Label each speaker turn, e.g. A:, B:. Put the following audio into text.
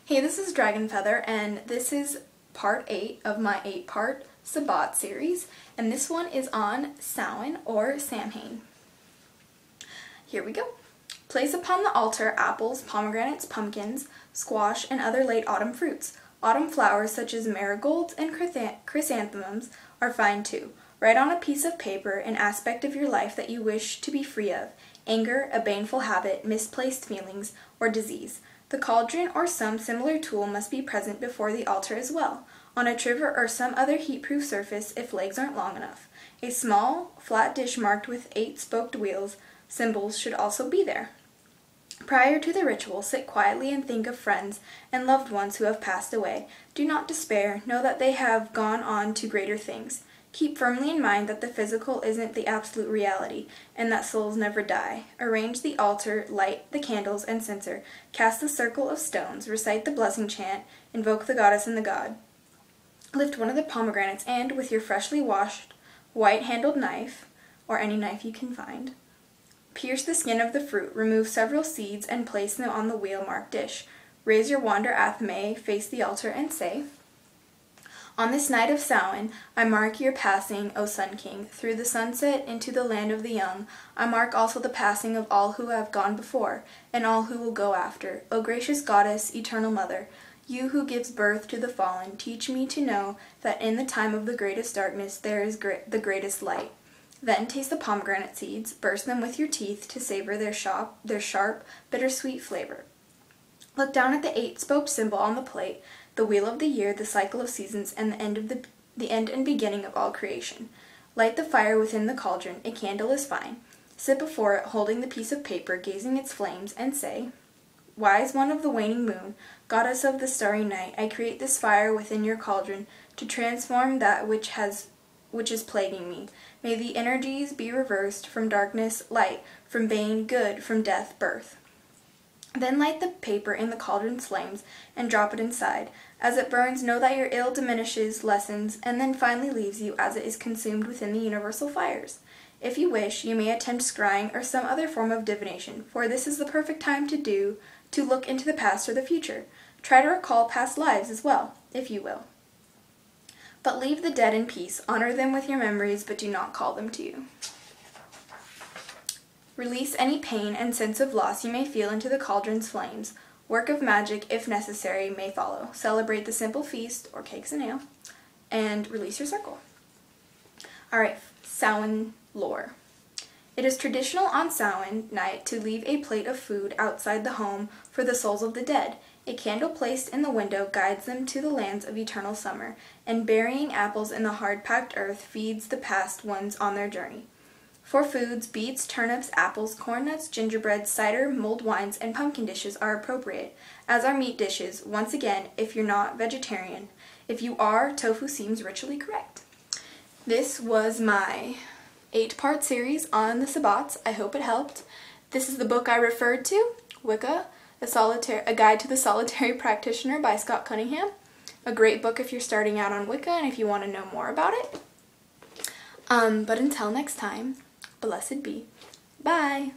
A: Hey, this is Dragon Feather, and this is part 8 of my 8-part Sabbat series, and this one is on Samhain or Samhain. Here we go. Place upon the altar apples, pomegranates, pumpkins, squash, and other late autumn fruits. Autumn flowers such as marigolds and chrysanthemums are fine too. Write on a piece of paper an aspect of your life that you wish to be free of: anger, a baneful habit, misplaced feelings, or disease. The cauldron or some similar tool must be present before the altar as well, on a trivet or some other heat-proof surface if legs aren't long enough. A small, flat dish marked with 8 spoked wheels symbols should also be there. Prior to the ritual, sit quietly and think of friends and loved ones who have passed away. Do not despair. Know that they have gone on to greater things. Keep firmly in mind that the physical isn't the absolute reality, and that souls never die. Arrange the altar, light the candles and censer, cast the circle of stones, recite the blessing chant, invoke the goddess and the god. Lift one of the pomegranates and, with your freshly washed, white-handled knife, or any knife you can find, pierce the skin of the fruit, remove several seeds, and place them on the wheel-marked dish. Raise your wand or athame, face the altar, and say, "On this night of Samhain, I mark your passing, O Sun King, through the sunset into the land of the young. I mark also the passing of all who have gone before, and all who will go after. O gracious goddess, eternal mother, you who gives birth to the fallen, teach me to know that in the time of the greatest darkness there is the greatest light." Then taste the pomegranate seeds, burst them with your teeth to savor their sharp, bittersweet flavor. Look down at the 8-spoked symbol on the plate, the wheel of the year, the cycle of seasons, and the end and beginning of all creation. Light the fire within the cauldron. A candle is fine. Sit before it, holding the piece of paper, gazing its flames, and say, "Wise one of the waning moon, goddess of the starry night, I create this fire within your cauldron to transform that which is plaguing me. May the energies be reversed, from darkness, light, from bane, good, from death, birth." Then light the paper in the cauldron's flames and drop it inside. As it burns, know that your ill diminishes, lessens, and then finally leaves you as it is consumed within the universal fires. If you wish, you may attempt scrying or some other form of divination, for this is the perfect time to look into the past or the future. Try to recall past lives as well, if you will. But leave the dead in peace. Honor them with your memories, but do not call them to you. Release any pain and sense of loss you may feel into the cauldron's flames. Work of magic, if necessary, may follow. Celebrate the simple feast, or cakes and ale, and release your circle. Alright, Samhain lore. It is traditional on Samhain night to leave a plate of food outside the home for the souls of the dead. A candle placed in the window guides them to the lands of eternal summer, and burying apples in the hard-packed earth feeds the past ones on their journey. For foods, beets, turnips, apples, corn nuts, gingerbread, cider, mulled wines, and pumpkin dishes are appropriate, as are meat dishes, once again, if you're not vegetarian. If you are, tofu seems ritually correct. This was my 8-part series on the Sabbats. I hope it helped. This is the book I referred to, Wicca, A Guide to the Solitary Practitioner by Scott Cunningham. A great book if you're starting out on Wicca and if you want to know more about it. But until next time, blessed be. Bye!